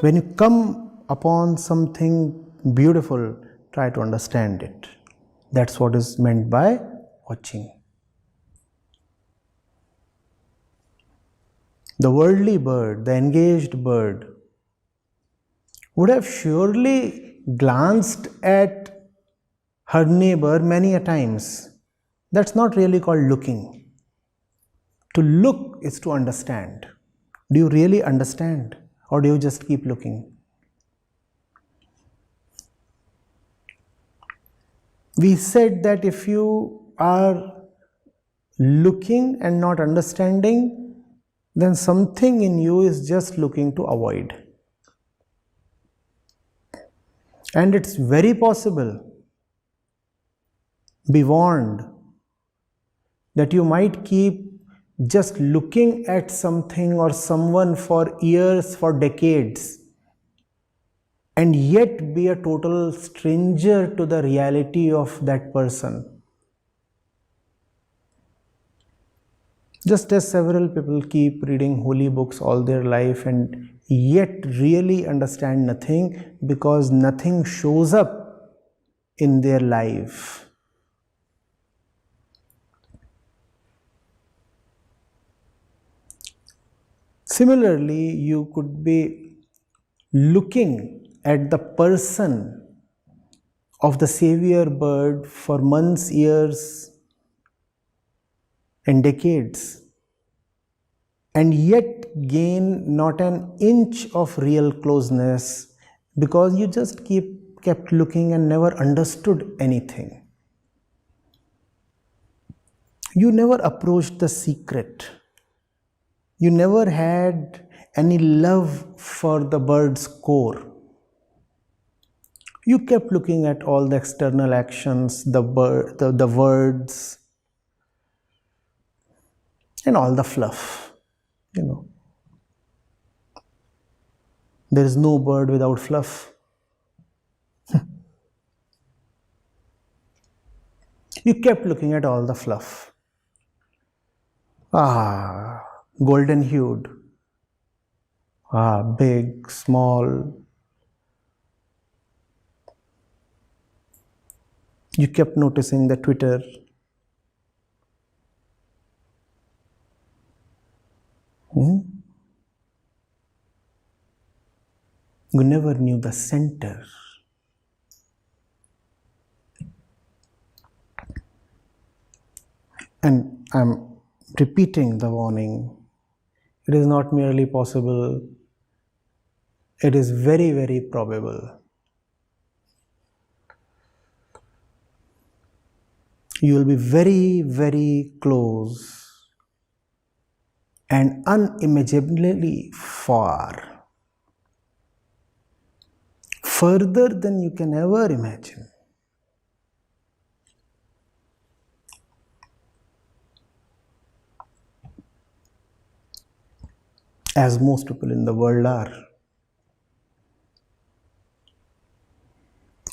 When you come upon something beautiful, try to understand it. That's what is meant by watching. The worldly bird, the engaged bird, would have surely glanced at her neighbor many a times. That's not really called looking. To look is to understand. Do you really understand, or do you just keep looking? We said that if you are looking and not understanding, then something in you is just looking to avoid. And it's very possible, be warned, that you might keep just looking at something or someone for years, for decades, and yet be a total stranger to the reality of that person. Just as several people keep reading holy books all their life and yet really understand nothing because nothing shows up in their life. Similarly, you could be looking at the person of the savior bird for months, years, and decades, and yet gain not an inch of real closeness because you just kept looking and never understood anything. You never approached the secret. You never had any love for the bird's core. You kept looking at all the external actions, the words, and all the fluff, There is no bird without fluff. You kept looking at all the fluff. Golden hued. Big, small. You kept noticing the twitter. You never knew the center. And I'm repeating the warning. It is not merely possible, it is very, very probable. You will be very, very close and unimaginably far, further than you can ever imagine. As most people in the world are.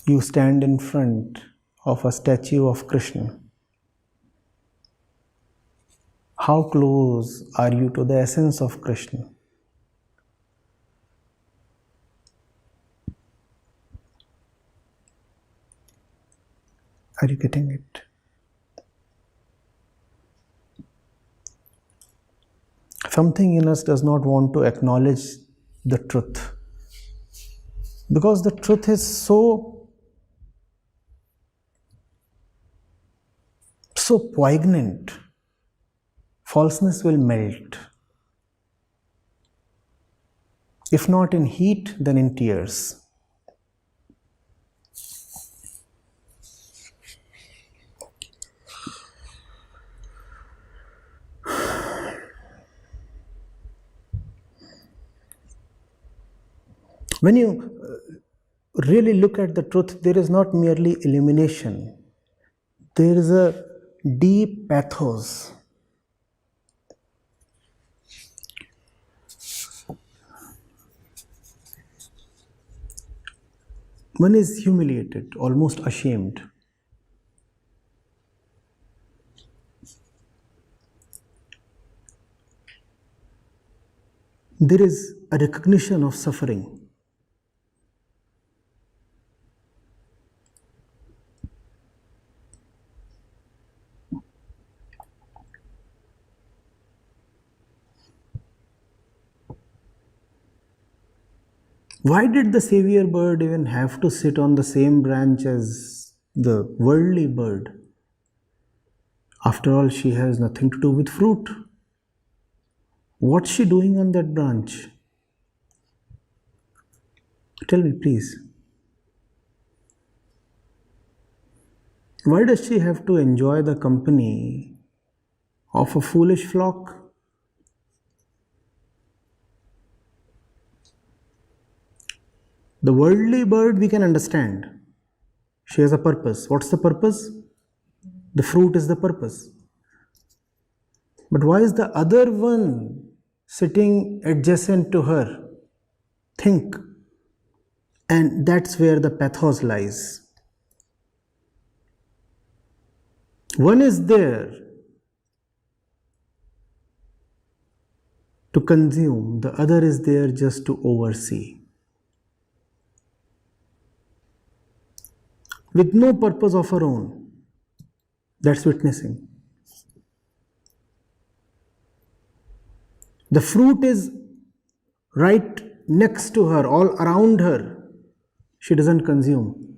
You stand in front of a statue of Krishna. How close are you to the essence of Krishna? Are you getting it? Something in us does not want to acknowledge the truth. Because the truth is so poignant. Falseness will melt. If not in heat, then in tears. When you really look at the truth, there is not merely illumination. There is a deep pathos. One is humiliated, almost ashamed. There is a recognition of suffering. Why did the savior bird even have to sit on the same branch as the worldly bird? After all, she has nothing to do with fruit. What's she doing on that branch? Tell me, please. Why does she have to enjoy the company of a foolish flock? The worldly bird we can understand. She has a purpose. What's the purpose? The fruit is the purpose. But why is the other one sitting adjacent to her? Think. And that's where the pathos lies. One is there to consume, the other is there just to oversee. With no purpose of her own. That's witnessing. The fruit is right next to her, all around her. She doesn't consume.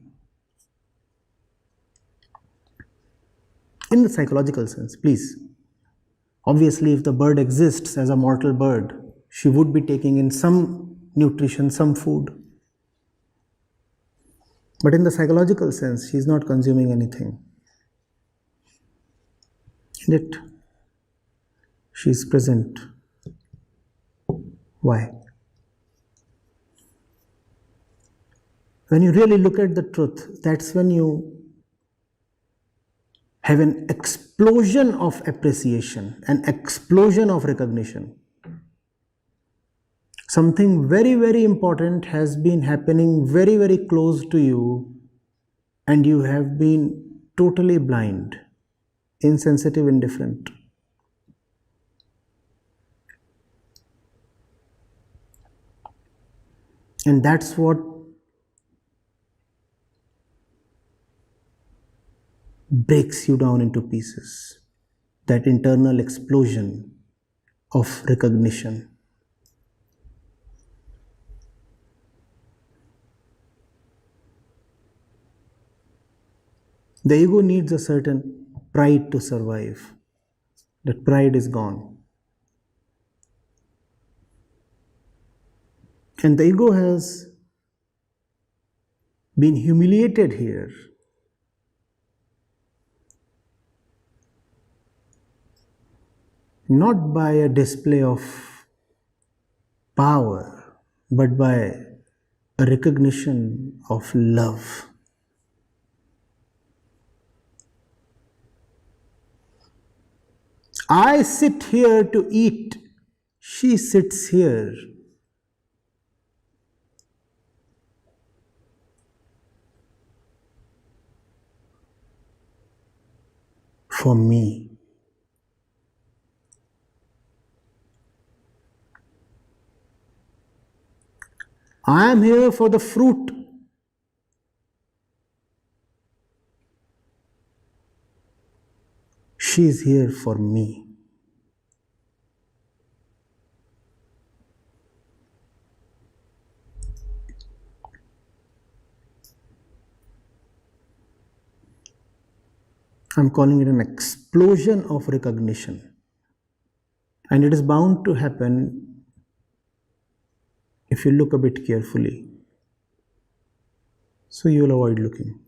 In the psychological sense, please. Obviously, if the bird exists as a mortal bird, she would be taking in some nutrition, some food. But in the psychological sense, she is not consuming anything. Yet, she is present. Why? When you really look at the truth, that's when you have an explosion of appreciation, an explosion of recognition. Something very, very important has been happening very, very close to you, and you have been totally blind, insensitive, indifferent. And that's what breaks you down into pieces. That internal explosion of recognition. The ego needs a certain pride to survive. That pride is gone. And the ego has been humiliated here. Not by a display of power, but by a recognition of love. I sit here to eat, she sits here. For me. I am here for the fruit. She is here for me. I'm calling it an explosion of recognition. And it is bound to happen if you look a bit carefully. So you will avoid looking.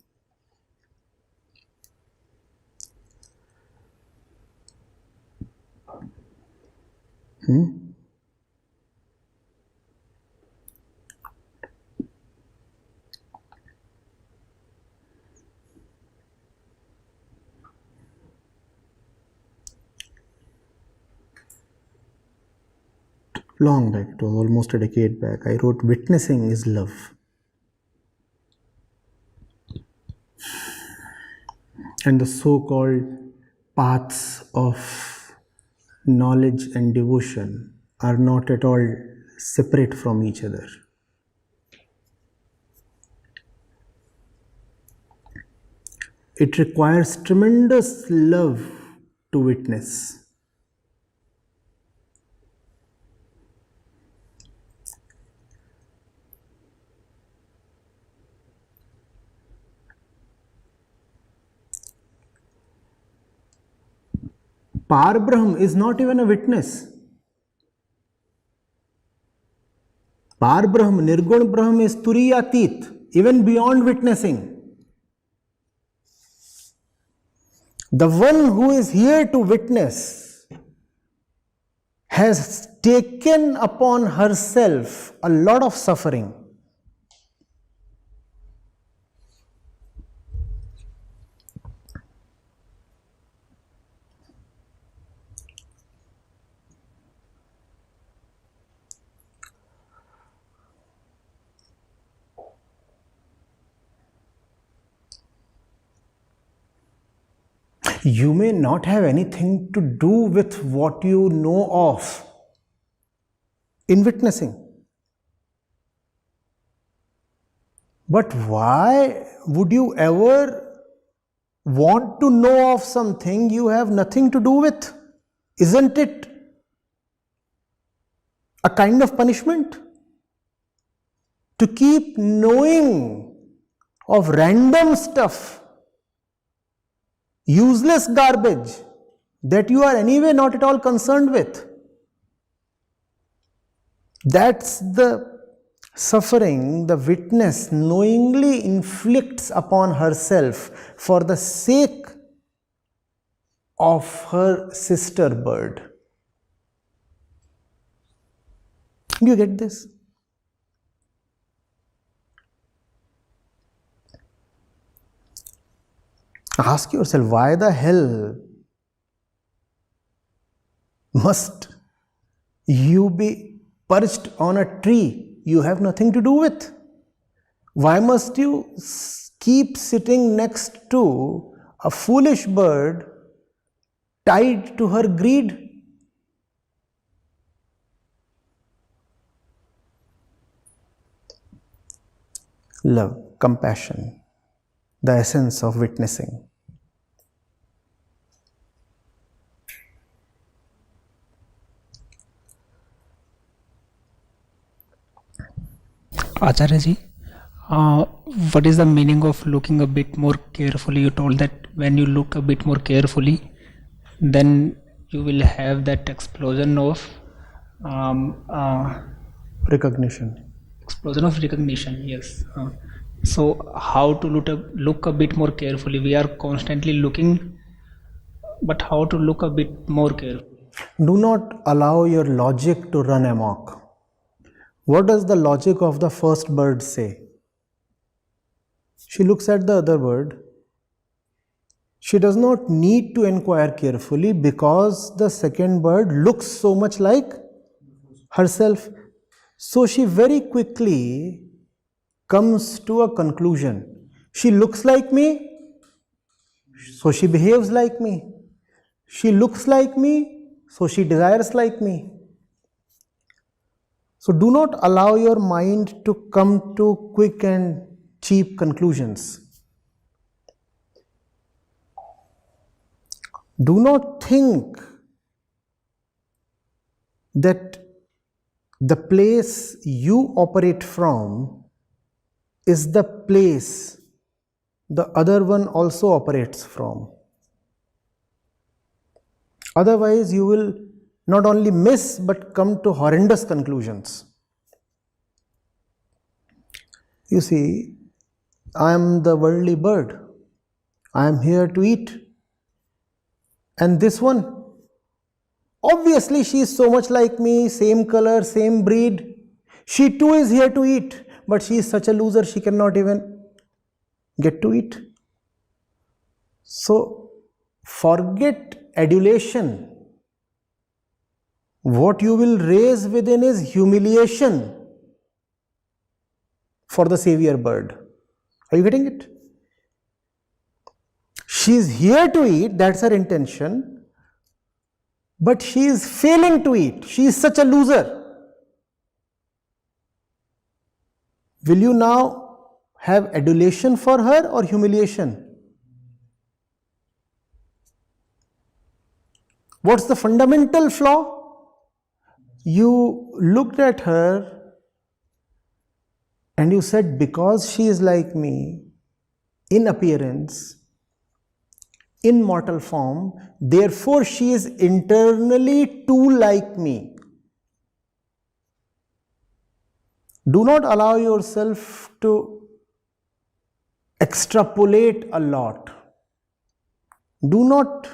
Long back, it was almost a decade back, I wrote, "Witnessing is love." And the so-called paths of knowledge and devotion are not at all separate from each other. It requires tremendous love to witness. Parbrahm is not even a witness. Parbrahm, Nirgun Brahm is Turiyatit, even beyond witnessing. The one who is here to witness has taken upon herself a lot of suffering. You may not have anything to do with what you know of in witnessing. But why would you ever want to know of something you have nothing to do with? Isn't it a kind of punishment? To keep knowing of random stuff, useless garbage that you are anyway not at all concerned with. That's the suffering the witness knowingly inflicts upon herself for the sake of her sister bird. Do you get this? Ask yourself, why the hell must you be perched on a tree you have nothing to do with? Why must you keep sitting next to a foolish bird tied to her greed? Love, compassion, the essence of witnessing. Acharya ji, what is the meaning of looking a bit more carefully? You told that when you look a bit more carefully, then you will have that explosion of Recognition. recognition. Yes. So how to look a bit more carefully? We are constantly looking, but how to look a bit more carefully? Do not allow your logic to run amok. What does the logic of the first bird say? She looks at the other bird. She does not need to inquire carefully because the second bird looks so much like herself. So she very quickly comes to a conclusion. She looks like me, so she behaves like me. She looks like me, so she desires like me. So do not allow your mind to come to quick and cheap conclusions. Do not think that the place you operate from is the place the other one also operates from. Otherwise, you will not only miss but come to horrendous conclusions. You see, I am the worldly bird. I am here to eat. And this one, obviously she is so much like me, same color, same breed. She too is here to eat, but she is such a loser she cannot even get to eat. So forget adulation. What you will raise within is humiliation for the savior bird. Are you getting it? She is here to eat, that's her intention, but she is failing to eat. She is such a loser. Will you now have adulation for her or humiliation? What's the fundamental flaw? You looked at her and you said, because she is like me in appearance, in mortal form, therefore she is internally too like me. Do not allow yourself to extrapolate a lot. Do not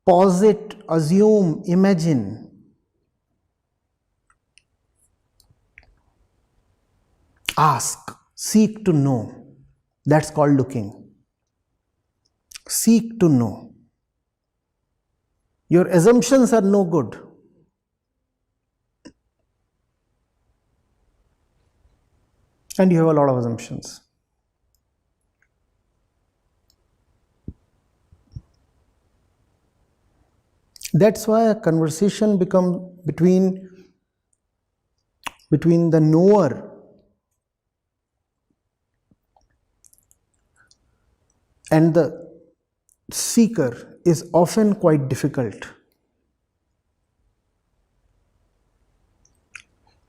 posit, assume, imagine. Ask, seek to know. That's called looking. Seek to know. Your assumptions are no good. And you have a lot of assumptions. That's why a conversation becomes between the knower and the seeker is often quite difficult.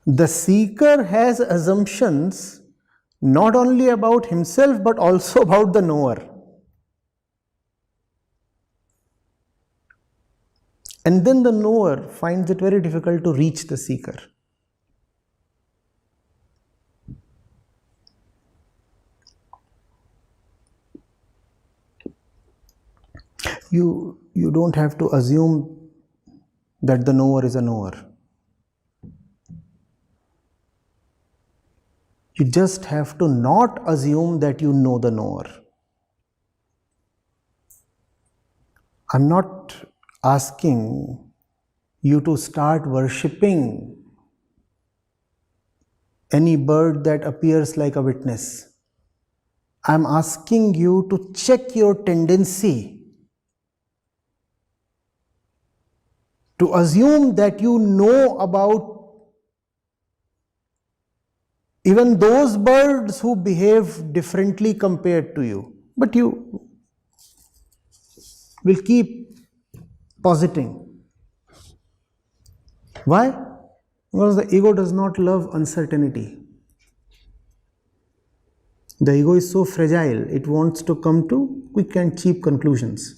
The seeker has assumptions not only about himself but also about the knower. And then the knower finds it very difficult to reach the seeker. You don't have to assume that the knower is a knower. You just have to not assume that you know the knower. I'm not asking you to start worshipping any bird that appears like a witness. I'm asking you to check your tendency to assume that you know about even those birds who behave differently compared to you. But you will keep positing. Why? Because the ego does not love uncertainty. The ego is so fragile, it wants to come to quick and cheap conclusions.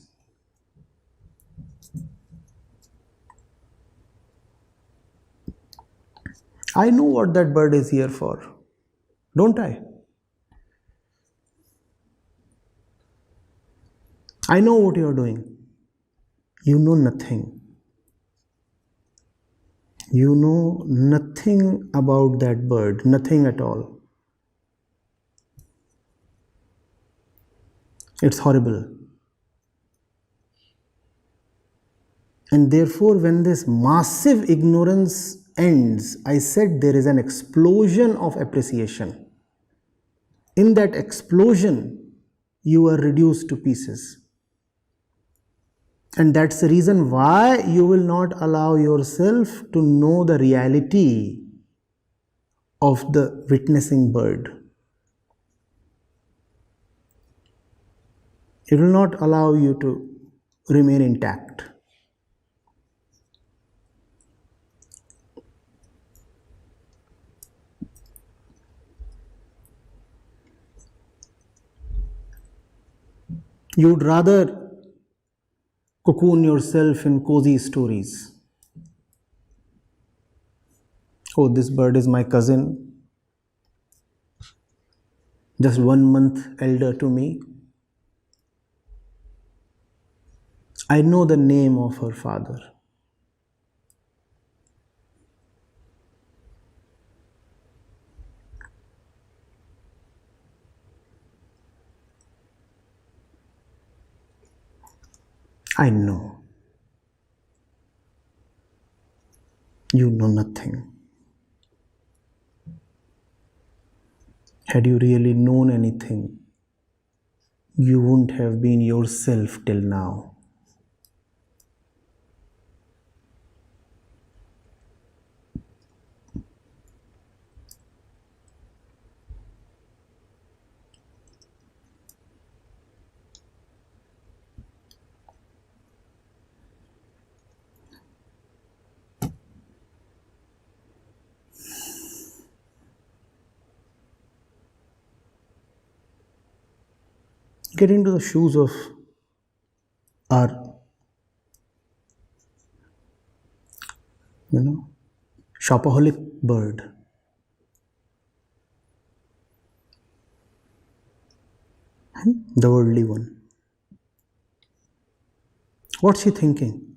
I know what that bird is here for, don't I? I know what you are doing. You know nothing. You know nothing about that bird, nothing at all. It's horrible. And therefore, when this massive ignorance ends, I said there is an explosion of appreciation. In that explosion, you are reduced to pieces. And that's the reason why you will not allow yourself to know the reality of the witnessing bird. It will not allow you to remain intact. You would rather cocoon yourself in cozy stories. Oh, this bird is my cousin, just 1 month elder to me. I know the name of her father. I know. You know nothing. Had you really known anything, you wouldn't have been yourself till now. Get into the shoes of Or, shopaholic bird. The worldly one. What's he thinking?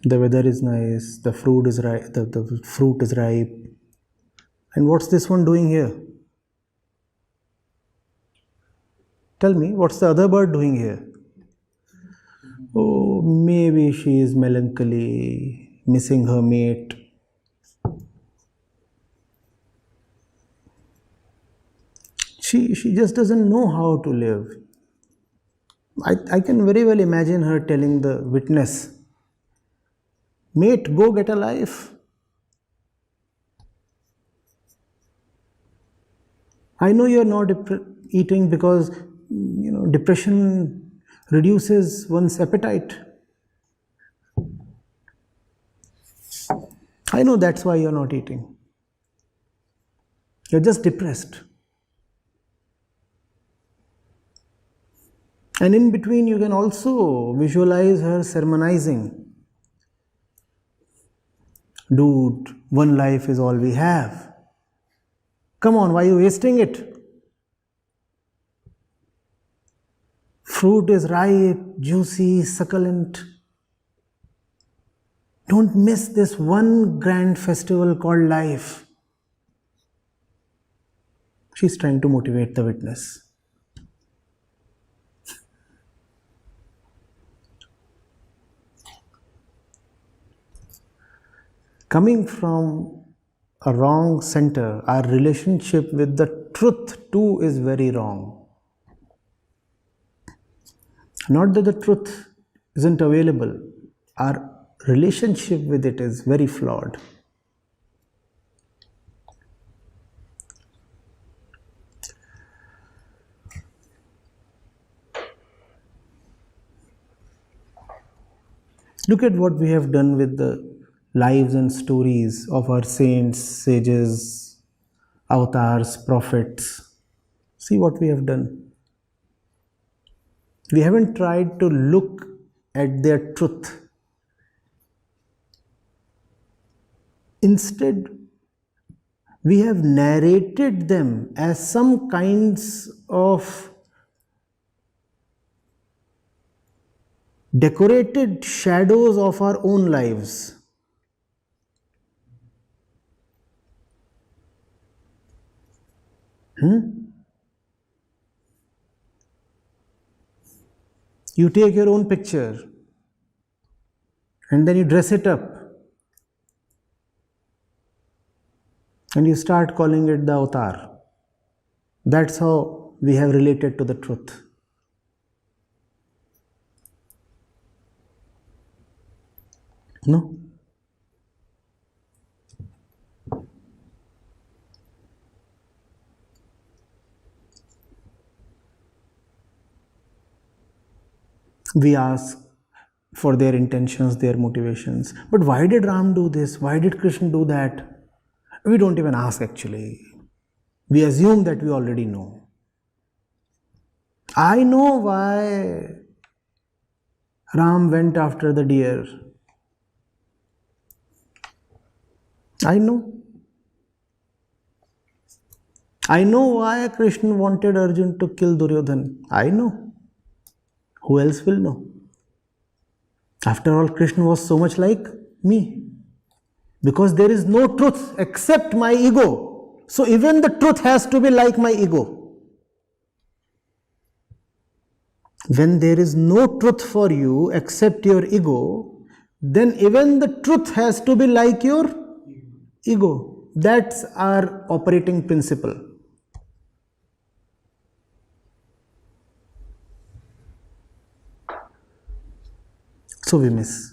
The weather is nice, the fruit is ripe, the fruit is ripe. And what's this one doing here? Tell me, what's the other bird doing here? Oh, maybe she is melancholy, missing her mate. She just doesn't know how to live. I can very well imagine her telling the witness, mate, go get a life. I know you're not eating because depression reduces one's appetite. I know that's why you're not eating. You're just depressed. And in between, you can also visualize her sermonizing. Dude, one life is all we have. Come on, why are you wasting it? Fruit is ripe, juicy, succulent. Don't miss this one grand festival called life. She's trying to motivate the witness. Coming from a wrong center, our relationship with the truth too is very wrong. Not that the truth isn't available, our relationship with it is very flawed. Look at what we have done with the lives and stories of our saints, sages, avatars, prophets. See what we have done. We haven't tried to look at their truth. Instead, we have narrated them as some kinds of decorated shadows of our own lives. You take your own picture and then you dress it up and you start calling it the avatar. That's how we have related to the truth. No? We ask for their intentions, their motivations. But why did Ram do this? Why did Krishna do that? We don't even ask actually. We assume that we already know. I know why Ram went after the deer. I know. I know why Krishna wanted Arjun to kill Duryodhan. I know. Who else will know? After all, Krishna was so much like me. Because there is no truth except my ego. So even the truth has to be like my ego. When there is no truth for you except your ego, then even the truth has to be like your ego. That's our operating principle. So we miss.